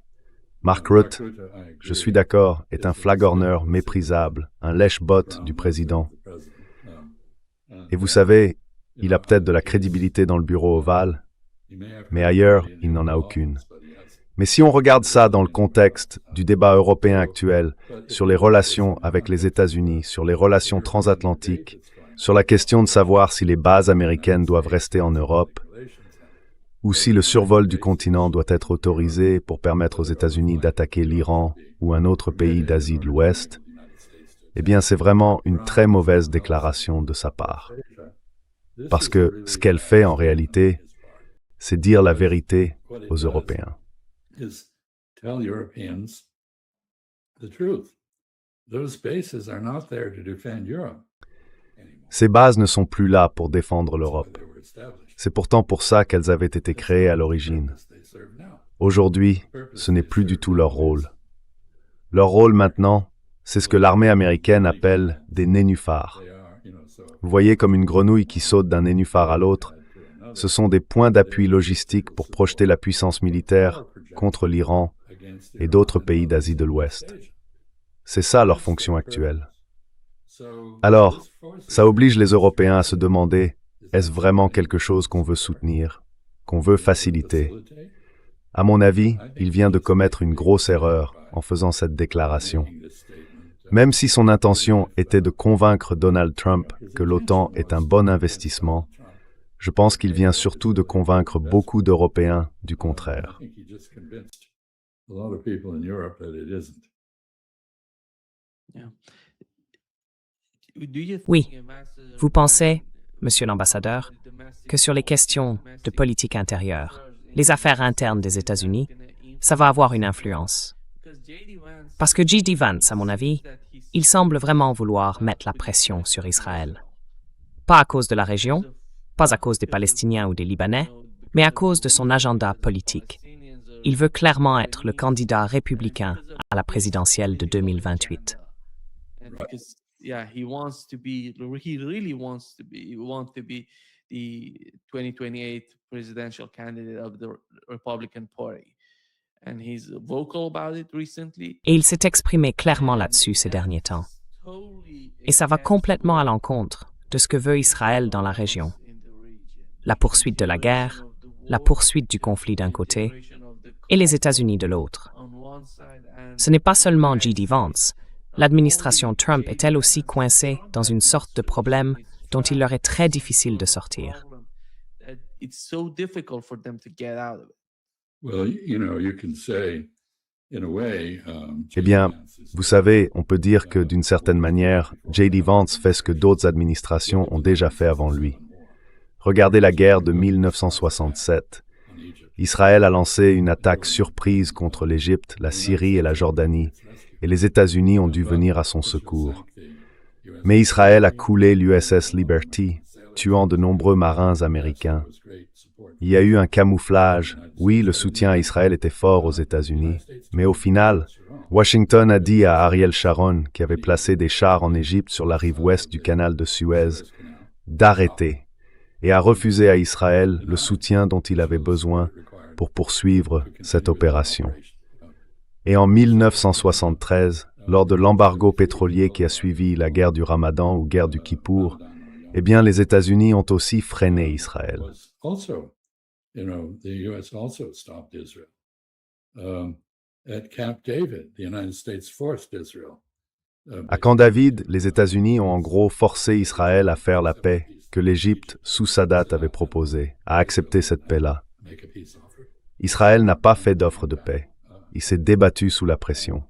Mark Rutte, je suis d'accord, est un flagorneur méprisable, un lèche-botte du président. Et vous savez, il a peut-être de la crédibilité dans le bureau ovale, mais ailleurs, il n'en a aucune. Mais si on regarde ça dans le contexte du débat européen actuel sur les relations avec les États-Unis, sur les relations transatlantiques, sur la question de savoir si les bases américaines doivent rester en Europe, ou si le survol du continent doit être autorisé pour permettre aux États-Unis d'attaquer l'Iran ou un autre pays d'Asie de l'Ouest, eh bien c'est vraiment une très mauvaise déclaration de sa part. Parce que ce qu'elle fait en réalité, c'est dire la vérité aux Européens. Ces bases ne sont plus là pour défendre l'Europe. C'est pourtant pour ça qu'elles avaient été créées à l'origine. Aujourd'hui, ce n'est plus du tout leur rôle. Leur rôle maintenant, c'est ce que l'armée américaine appelle des nénuphars. Vous voyez comme une grenouille qui saute d'un nénuphar à l'autre. Ce sont des points d'appui logistiques pour projeter la puissance militaire contre l'Iran et d'autres pays d'Asie de l'Ouest. C'est ça leur fonction actuelle. Alors, ça oblige les Européens à se demander, est-ce vraiment quelque chose qu'on veut soutenir, qu'on veut faciliter? À mon avis, il vient de commettre une grosse erreur en faisant cette déclaration. Même si son intention était de convaincre Donald Trump que l'OTAN est un bon investissement, je pense qu'il vient surtout de convaincre beaucoup d'Européens du contraire. Oui, vous pensez, monsieur l'ambassadeur, que sur les questions de politique intérieure, les affaires internes des États-Unis, ça va avoir une influence. Parce que J.D. Vance, à mon avis, il semble vraiment vouloir mettre la pression sur Israël. Pas à cause de la région, pas à cause des Palestiniens ou des Libanais, mais à cause de son agenda politique. Il veut clairement être le candidat républicain à la présidentielle de 2028. He really wants to be the 2028 presidential candidate of the Republican Party. And he's vocal about it recently. Et il s'est exprimé clairement là-dessus ces derniers temps. Et ça va complètement à l'encontre de ce que veut Israël dans la région. La poursuite de la guerre, la poursuite du conflit d'un côté, et les États-Unis de l'autre. Ce n'est pas seulement J.D. Vance. L'administration Trump est elle aussi coincée dans une sorte de problème dont il leur est très difficile de sortir. Eh bien, vous savez, on peut dire que d'une certaine manière, J.D. Vance fait ce que d'autres administrations ont déjà fait avant lui. Regardez la guerre de 1967. Israël a lancé une attaque surprise contre l'Égypte, la Syrie et la Jordanie, et les États-Unis ont dû venir à son secours. Mais Israël a coulé l'USS Liberty, tuant de nombreux marins américains. Il y a eu un camouflage. Oui, le soutien à Israël était fort aux États-Unis, mais au final, Washington a dit à Ariel Sharon, qui avait placé des chars en Égypte sur la rive ouest du canal de Suez, d'arrêter, et a refusé à Israël le soutien dont il avait besoin pour poursuivre cette opération. Et en 1973, lors de l'embargo pétrolier qui a suivi la guerre du Ramadan ou guerre du Kippour, eh bien, les États-Unis ont aussi freiné Israël. À Camp David, les États-Unis ont en gros forcé Israël à faire la paix que l'Égypte, sous Sadat, avait proposée, à accepter cette paix-là. Israël n'a pas fait d'offre de paix. Il s'est débattu sous la pression.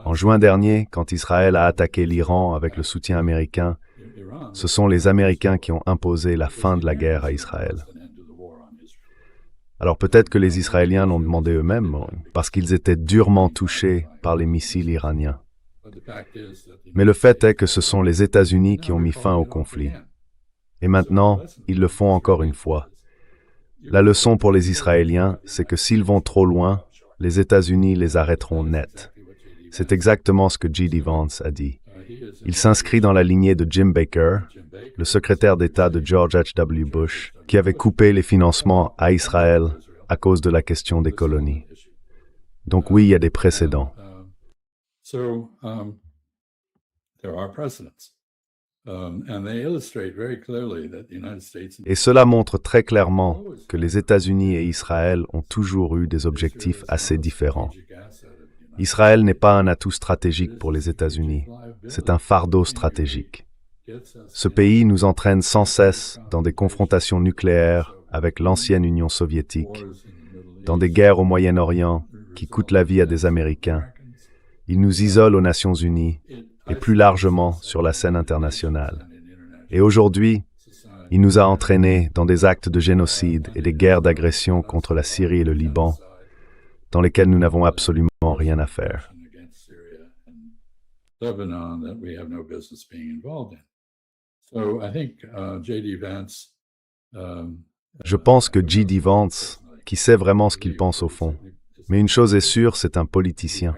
En juin dernier, quand Israël a attaqué l'Iran avec le soutien américain, ce sont les Américains qui ont imposé la fin de la guerre à Israël. Alors peut-être que les Israéliens l'ont demandé eux-mêmes, parce qu'ils étaient durement touchés par les missiles iraniens. Mais le fait est que ce sont les États-Unis qui ont mis fin au conflit. Et maintenant, ils le font encore une fois. La leçon pour les Israéliens, c'est que s'ils vont trop loin, les États-Unis les arrêteront net. C'est exactement ce que J.D. Vance a dit. Il s'inscrit dans la lignée de Jim Baker, le secrétaire d'État de George H.W. Bush, qui avait coupé les financements à Israël à cause de la question des colonies. Donc oui, il y a des précédents. Et cela montre très clairement que les États-Unis et Israël ont toujours eu des objectifs assez différents. Israël n'est pas un atout stratégique pour les États-Unis, c'est un fardeau stratégique. Ce pays nous entraîne sans cesse dans des confrontations nucléaires avec l'ancienne Union soviétique, dans des guerres au Moyen-Orient qui coûtent la vie à des Américains. Il nous isole aux Nations Unies et plus largement sur la scène internationale. Et aujourd'hui, il nous a entraînés dans des actes de génocide et des guerres d'agression contre la Syrie et le Liban, dans lesquels nous n'avons absolument rien à faire. Je pense que J.D. Vance, qui sait vraiment ce qu'il pense au fond, mais une chose est sûre, c'est un politicien.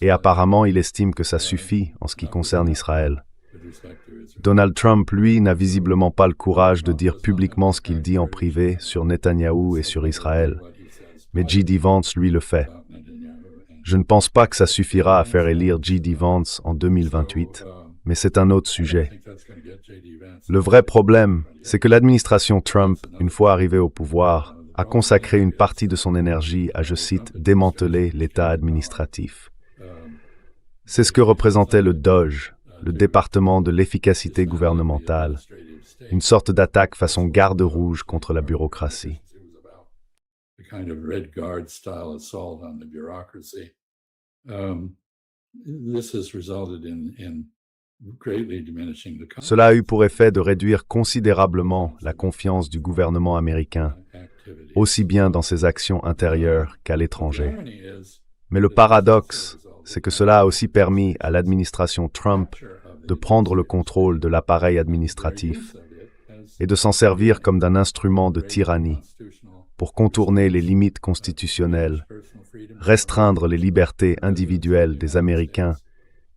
Et apparemment, il estime que ça suffit en ce qui concerne Israël. Donald Trump, lui, n'a visiblement pas le courage de dire publiquement ce qu'il dit en privé sur Netanyahou et sur Israël. Mais J.D. Vance, lui, le fait. Je ne pense pas que ça suffira à faire élire J.D. Vance en 2028, mais c'est un autre sujet. Le vrai problème, c'est que l'administration Trump, une fois arrivée au pouvoir, a consacré une partie de son énergie à, je cite, « démanteler l'État administratif ». C'est ce que représentait le DOGE, le département de l'efficacité gouvernementale, une sorte d'attaque façon garde rouge contre la bureaucratie. Cela a eu pour effet de réduire considérablement la confiance du gouvernement américain, aussi bien dans ses actions intérieures qu'à l'étranger. Mais le paradoxe, c'est que cela a aussi permis à l'administration Trump de prendre le contrôle de l'appareil administratif et de s'en servir comme d'un instrument de tyrannie pour contourner les limites constitutionnelles, restreindre les libertés individuelles des Américains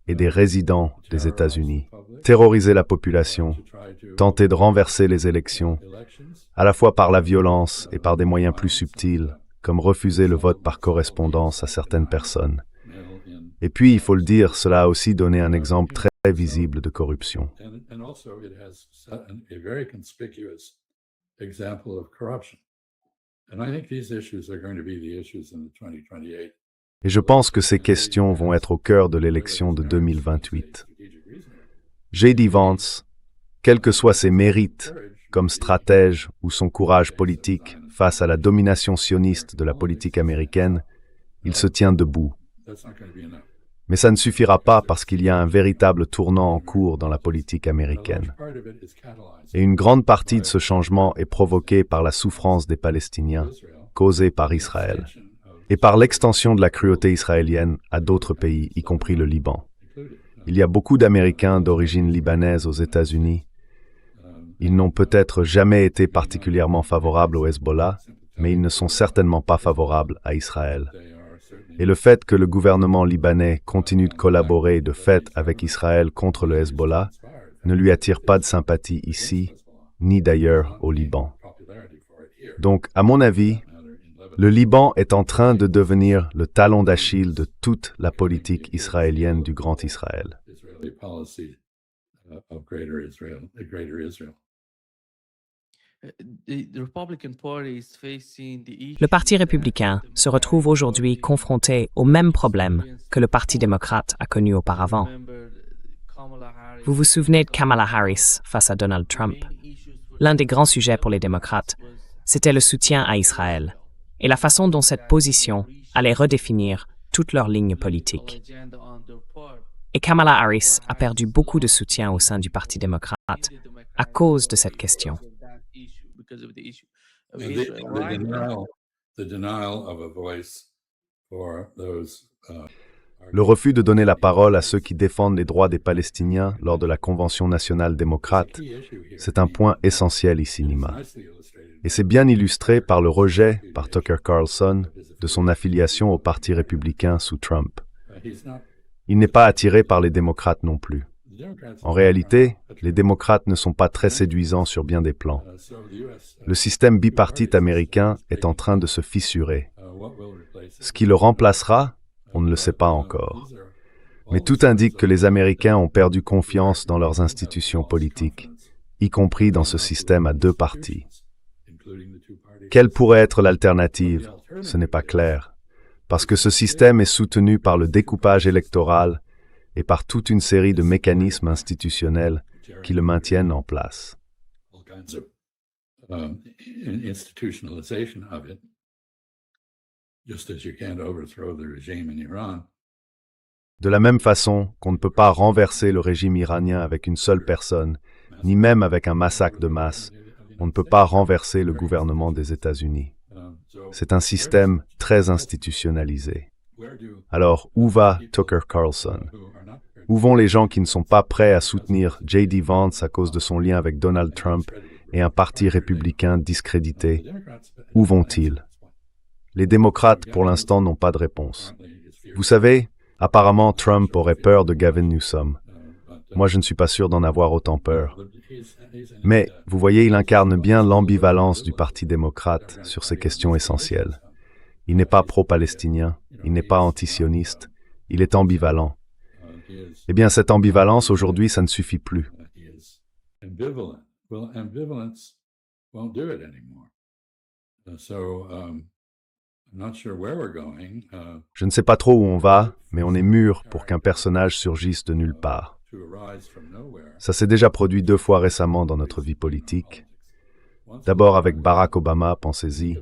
et des résidents des États-Unis, terroriser la population, tenter de renverser les élections, à la fois par la violence et par des moyens plus subtils, comme refuser le vote par correspondance à certaines personnes. Et puis, il faut le dire, cela a aussi donné un exemple très visible de corruption. Et je pense que ces questions vont être au cœur de l'élection de 2028. J.D. Vance, quels que soient ses mérites comme stratège ou son courage politique face à la domination sioniste de la politique américaine, il se tient debout. Mais ça ne suffira pas parce qu'il y a un véritable tournant en cours dans la politique américaine. Et une grande partie de ce changement est provoquée par la souffrance des Palestiniens, causée par Israël, et par l'extension de la cruauté israélienne à d'autres pays, y compris le Liban. Il y a beaucoup d'Américains d'origine libanaise aux États-Unis. Ils n'ont peut-être jamais été particulièrement favorables au Hezbollah, mais ils ne sont certainement pas favorables à Israël. Et le fait que le gouvernement libanais continue de collaborer de fait avec Israël contre le Hezbollah ne lui attire pas de sympathie ici, ni d'ailleurs au Liban. Donc, à mon avis, le Liban est en train de devenir le talon d'Achille de toute la politique israélienne du Grand Israël. Le Parti républicain se retrouve aujourd'hui confronté aux mêmes problèmes que le Parti démocrate a connus auparavant. Vous vous souvenez de Kamala Harris face à Donald Trump? L'un des grands sujets pour les démocrates, c'était le soutien à Israël et la façon dont cette position allait redéfinir toute leur ligne politique. Et Kamala Harris a perdu beaucoup de soutien au sein du Parti démocrate à cause de cette question. Le refus de donner la parole à ceux qui défendent les droits des Palestiniens lors de la Convention nationale démocrate, c'est un point essentiel ici, Nima. Et c'est bien illustré par le rejet, par Tucker Carlson, de son affiliation au Parti républicain sous Trump. Il n'est pas attiré par les démocrates non plus. En réalité, les démocrates ne sont pas très séduisants sur bien des plans. Le système bipartite américain est en train de se fissurer. Ce qui le remplacera, on ne le sait pas encore. Mais tout indique que les Américains ont perdu confiance dans leurs institutions politiques, y compris dans ce système à deux partis. Quelle pourrait être l'alternative? Ce n'est pas clair, parce que ce système est soutenu par le découpage électoral et par toute une série de mécanismes institutionnels qui le maintiennent en place. De la même façon qu'on ne peut pas renverser le régime iranien avec une seule personne, ni même avec un massacre de masse, on ne peut pas renverser le gouvernement des États-Unis. C'est un système très institutionnalisé. Alors, où va Tucker Carlson? Où vont les gens qui ne sont pas prêts à soutenir J.D. Vance à cause de son lien avec Donald Trump et un parti républicain discrédité? Où vont-ils? Les démocrates, pour l'instant, n'ont pas de réponse. Vous savez, apparemment, Trump aurait peur de Gavin Newsom. Moi, je ne suis pas sûr d'en avoir autant peur. Mais, vous voyez, il incarne bien l'ambivalence du Parti démocrate sur ces questions essentielles. Il n'est pas pro-palestinien, il n'est pas antisioniste, il est ambivalent. Eh bien, cette ambivalence, aujourd'hui, ça ne suffit plus. Je ne sais pas trop où on va, mais on est mûr pour qu'un personnage surgisse de nulle part. Ça s'est déjà produit 2 fois récemment dans notre vie politique. D'abord avec Barack Obama, pensez-y,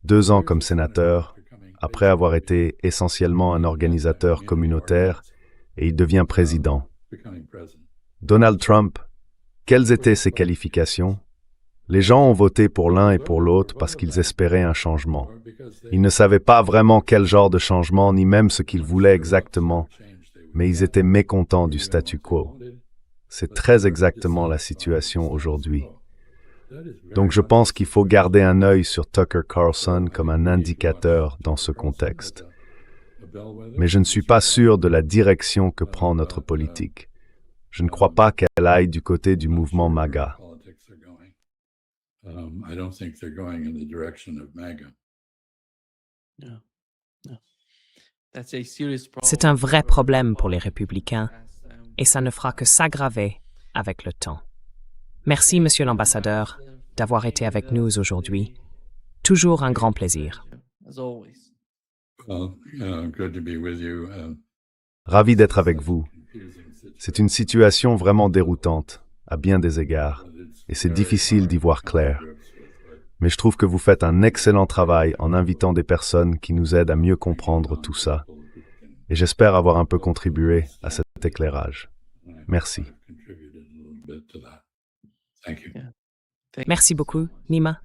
2 ans comme sénateur, après avoir été essentiellement un organisateur communautaire, et il devient président. Donald Trump, quelles étaient ses qualifications? Les gens ont voté pour l'un et pour l'autre parce qu'ils espéraient un changement. Ils ne savaient pas vraiment quel genre de changement, ni même ce qu'ils voulaient exactement, mais ils étaient mécontents du statu quo. C'est très exactement la situation aujourd'hui. Donc je pense qu'il faut garder un œil sur Tucker Carlson comme un indicateur dans ce contexte. Mais je ne suis pas sûr de la direction que prend notre politique. Je ne crois pas qu'elle aille du côté du mouvement MAGA. C'est un vrai problème pour les républicains et ça ne fera que s'aggraver avec le temps. Merci, Monsieur l'ambassadeur, d'avoir été avec nous aujourd'hui. Toujours un grand plaisir. Ravi d'être avec vous. C'est une situation vraiment déroutante, à bien des égards, et c'est difficile d'y voir clair. Mais je trouve que vous faites un excellent travail en invitant des personnes qui nous aident à mieux comprendre tout ça. et j'espère avoir un peu contribué à cet éclairage. Merci. Merci beaucoup, Nima.